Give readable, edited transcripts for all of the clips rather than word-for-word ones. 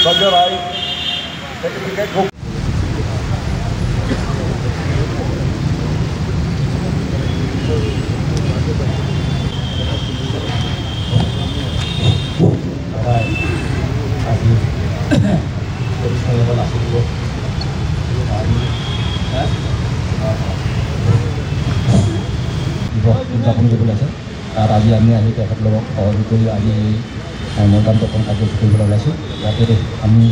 Sanjay Rai, Secretary Group. উদযাপন কৰিবলৈ আছে তাত আজি আমি আহি তেখেতলোকক সহযোগ কৰি আজি মৈদাম তপন কাৰ্যসূচী কৰিবলৈ ওলাইছোঁ ইয়াতে আমি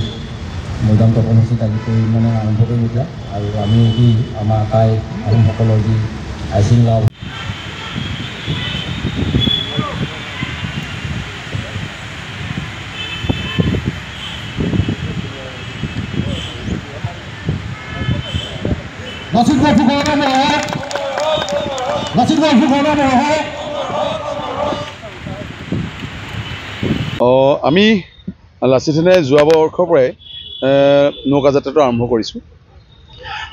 মৈদাম তপনসূচীত আজি পৰিমাণে আৰম্ভ কৰিম এতিয়া আৰু আমি যি আমাৰ আটাই আহোমসকলৰ যি আইচিংলা আমি লাচিত সেনাই যোৱা বৰ্ষৰ পৰাই নৌকাযাত্ৰাটো আৰম্ভ কৰিছোঁ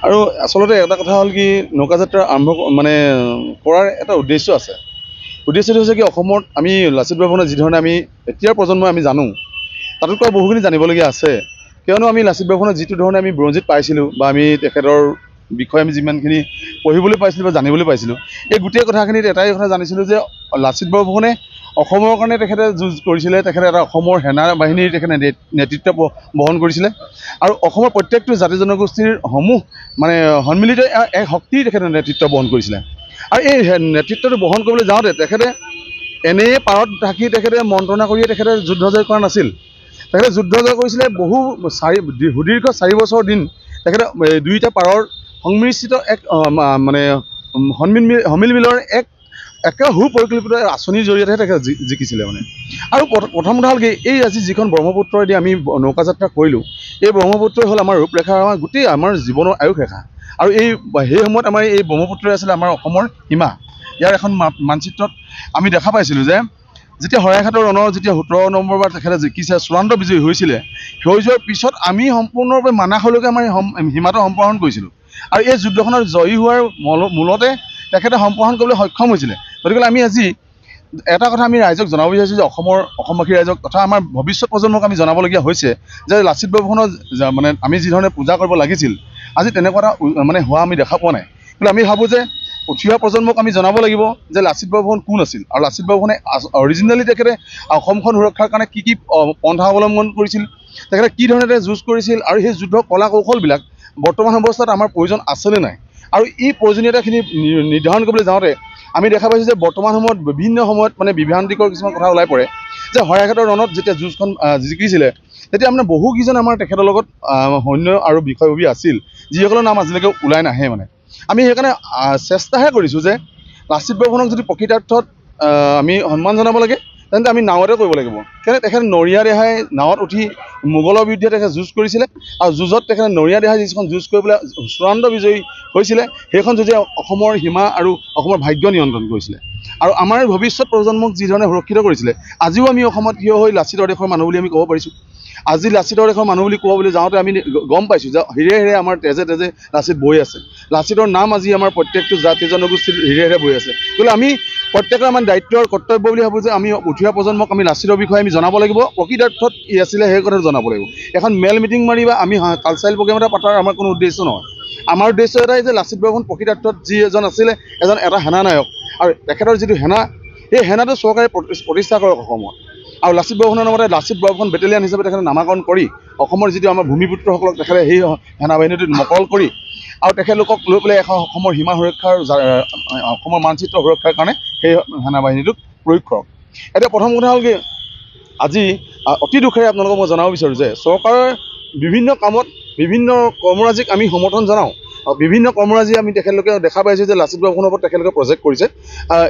আৰু আচলতে এটা কথা হ'ল কি নৌকাযাত্ৰা আৰম্ভ মানে কৰাৰ এটা উদ্দেশ্য আছে উদ্দেশ্যটো হৈছে কি অসমত আমি লাচিত বৰফুকনে যি ধৰণে আমি এতিয়াৰ প্ৰজন্মই আমি জানো তাতকৈ বহুখিনি জানিবলগীয়া আছে কিয়নো আমি লাচিত বৰফুকনে যিটো ধৰণে আমি বুৰঞ্জীত পাইছিলোঁ বা আমি তেখেতৰ বিষয়ে আমি যিমানখিনি পঢ়িবলৈ পাইছিলোঁ বা জানিবলৈ পাইছিলোঁ এই গোটেই কথাখিনিত এটাই কথা জানিছিলোঁ যে লাচিত বৰফুকনে অসমৰ কাৰণে তেখেতে যুঁজ কৰিছিলে তেখেতে এটা অসমৰ সেনা বাহিনীৰ তেখেতে নেতৃত্ব বহন কৰিছিলে আৰু অসমৰ প্ৰত্যেকটো জাতি জনগোষ্ঠীৰ সমূহ মানে সন্মিলিত এক শক্তিৰ তেখেতে নেতৃত্ব বহন কৰিছিলে আৰু এই নেতৃত্বটো বহন কৰিবলৈ যাওঁতে তেখেতে এনেই পাৰত থাকি তেখেতে মন্ত্ৰণা কৰিয়ে তেখেতে যুদ্ধ জয় কৰা নাছিল তেখেতে যুদ্ধ জয় কৰিছিলে বহু সুদীৰ্ঘ 4 বছৰ দিন তেখেতে দুইটা পাৰৰ সংমিশ্ৰিত এক মানে সমিল মিলৰ একেবাৰে সুপৰিকল্পিত আঁচনিৰ জৰিয়তে তেখেতে জিকিছিলে মানে আৰু প্ৰথম কথা হ'ল কি এই আজি যিখন ব্ৰহ্মপুত্ৰদি আমি নৌকাযাত্ৰা কৰিলোঁ এই ব্ৰহ্মপুত্ৰই হ'ল আমাৰ ৰূপৰেখা আমাৰ গোটেই আমাৰ জীৱনৰ আয়ুস ৰেখা আৰু সেই সময়ত আমাৰ এই ব্ৰহ্মপুত্ৰই আছিলে আমাৰ অসমৰ সীমা ইয়াৰ এখন মানচিত্ৰত আমি দেখা পাইছিলোঁ যে যেতিয়া শৰাইঘাটৰ ৰণৰ যেতিয়া 17 নম্বৰবাৰ তেখেতে জিকিছে চূড়ান্ত বিজয়ী হৈছিলে হৈ যোৱাৰ পিছত আমি সম্পূৰ্ণৰূপে মানাহলৈকে আমাৰ সীমাটো সম্প্ৰসাৰণ কৰিছিলোঁ আৰু এই যুদ্ধখনৰ জয়ী হোৱাৰ মূলতে তেখেতে সম্প্ৰসাৰণ কৰিবলৈ সক্ষম হৈছিলে গতিকে আমি আজি এটা কথা আমি ৰাইজক জনাব বিচাৰিছোঁ যে অসমবাসী ৰাইজক তথা আমাৰ ভৱিষ্যত প্ৰজন্মক আমি জনাবলগীয়া হৈছে যে লাচিত বৰফুকনৰ মানে আমি যি ধৰণে পূজা কৰিব লাগিছিল আজি তেনেকুৱা এটা মানে হোৱা আমি দেখা পোৱা নাই কিন্তু আমি ভাবোঁ যে উঠি অহা প্ৰজন্মক আমি জনাব লাগিব যে লাচিত বৰফুকন কোন আছিল আৰু লাচিত বৰফুকনে অৰিজিনেলি তেখেতে অসমখন সুৰক্ষাৰ কাৰণে কি পন্থা অৱলম্বন কৰিছিল তেখেতে কি ধৰণে যুঁজ কৰিছিল আৰু সেই যুদ্ধৰ কলা কৌশলবিলাক বৰ্তমান অৱস্থাত আমাৰ প্ৰয়োজন আছেনে নাই আৰু এই প্ৰয়োজনীয়তাখিনি নিৰ্ধাৰণ কৰিবলৈ যাওঁতে আমি দেখা পাইছোঁ যে বৰ্তমান সময়ত বিভিন্ন সময়ত মানে বিভ্ৰান্তিকৰ কিছুমান কথা ওলাই পৰে যে শৰাইঘাটৰ ৰণত যেতিয়া যুঁজখন জিকিছিলে তেতিয়া মানে বহুকেইজন আমাৰ তেখেতৰ লগত সৈন্য আৰু বিষয়ববী আছিল যিসকলৰ নাম আজিলৈকে ওলাই নাহে মানে আমি সেইকাৰণে চেষ্টাহে কৰিছোঁ যে লাচিত বৰফুকনক যদি প্ৰকৃতাৰ্থত আমি সন্মান জনাব লাগে তেন্তে আমি নাৱতে কৰিব লাগিব কিয়নো তেখেতে নৰিয়া ৰেহাই নাৱত উঠি মোগলৰ বিৰুদ্ধে তেখেতে যুঁজ কৰিছিলে আৰু যুঁজত তেখেতে নৰিয়া ৰেহাই যিখন যুঁজ কৰি পেলাই চূড়ান্ত বিজয়ী হৈছিলে সেইখন যুঁজে অসমৰ সীমা আৰু অসমৰ ভাগ্য নিয়ন্ত্ৰণ কৰিছিলে আৰু আমাৰ ভৱিষ্যত প্ৰজন্মক যি ধৰণে সুৰক্ষিত কৰিছিলে আজিও আমি অসমত থিয় হৈ লাচিতৰ দেশৰ মানুহ বুলি আমি ক'ব পাৰিছোঁ আজি লাচিতৰ দেশৰ মানুহ বুলি ক'ব বুলি যাওঁতে আমি গম পাইছোঁ যে হিৰে হিৰে আমাৰ তেজে তেজে লাচিত বৈ আছে লাচিতৰ নাম আজি আমাৰ প্ৰত্যেকটো জাতি জনগোষ্ঠীৰ হিৰে হিৰে বৈ আছে গতিকে আমি প্ৰত্যেকৰ আমাৰ দায়িত্ব আৰু কৰ্তব্য বুলি ভাবোঁ যে আমি উঠি অহা প্ৰজন্মক আমি লাচিতৰ বিষয়ে আমি জনাব লাগিব প্ৰকৃতাৰ্থত কি আছিলে সেই কথাটো জনাব লাগিব এখন মেল মিটিং মাৰি বা আমি কালচাৰেল প্ৰগ্ৰেম এটা পতাৰ আমাৰ কোনো উদ্দেশ্য নহয় আমাৰ উদ্দেশ্য এটাই যে লাচিত বৰফুকন প্ৰকৃতাৰ্থত যি এজন আছিলে এটা সেনানায়ক আৰু তেখেতৰ যিটো সেনা এই সেনাটো চৰকাৰে প্ৰতিষ্ঠা কৰক অসমত আৰু লাচিত বৰফুকনৰ নামতে লাচিত বৰফুকন বেটেলিয়ান হিচাপে তেখেতে নামাকৰণ কৰি অসমৰ যিটো আমাৰ ভূমিপুত্ৰসকলক তেখেতে সেই সেনা বাহিনীটোত নকল কৰি আৰু তেখেতলোকক লৈ পেলাই এখন অসমৰ সীমা সুৰক্ষাৰ অসমৰ মানচিত্ৰ সুৰক্ষাৰ কাৰণে সেই সেনা বাহিনীটোক প্ৰয়োগ কৰক এতিয়া প্ৰথম কথা হ'ল কি আজি অতি দুখেৰে আপোনালোকক মই জনাব বিচাৰোঁ যে চৰকাৰৰ বিভিন্ন কামত বিভিন্ন কৰ্মৰাজিক আমি সমৰ্থন জনাওঁ বিভিন্ন কৰ্মৰাজি আমি তেখেতলোকে দেখা পাইছোঁ যে লাচিত বৰফুকনৰ ওপৰত তেখেতলোকে প্ৰজেক্ট কৰিছে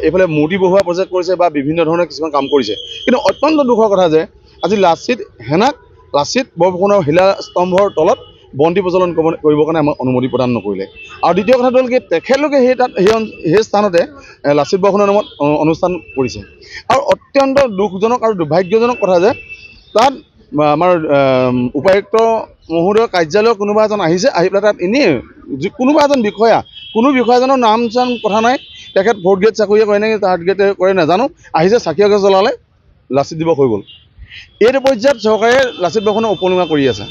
এইফালে মূৰ্তি বহুৱা প্ৰজেক্ট কৰিছে বা বিভিন্ন ধৰণৰ কিছুমান কাম কৰিছে কিন্তু অত্যন্ত দুখৰ কথা যে আজি লাচিত বৰফুকনৰ শিলা স্তম্ভৰ তলত বন্তি প্ৰজ্বলন কৰিবৰ কাৰণে আমাক অনুমতি প্ৰদান নকৰিলে আৰু দ্বিতীয় কথাটো হ'ল কি তেখেতলোকে সেই স্থানতে লাচিত বৰফুকনৰ নামত অনুষ্ঠান কৰিছে আৰু অত্যন্ত দুখজনক আৰু দুৰ্ভাগ্যজনক কথা যে তাত আমাৰ উপায়ুক্ত মহোদয়ৰ কাৰ্যালয়ৰ কোনোবা এজন আহিছে আহি পেলাই তাত এনেই কোনোবা এজন কোনো বিষয়াজনৰ নাম চাম কথা নাই তেখেত 4th গ্ৰেড চাকৰিয়ে কৰে নে 3rd গ্ৰেড কৰে নাজানো আহিছে চাকি এগছ জ্বলালে লাচিত দিৱস হৈ গ'ল এইটো পৰ্যায়ত চৰকাৰে লাচিত বৰফুকনক উপলুঙা কৰি আছে।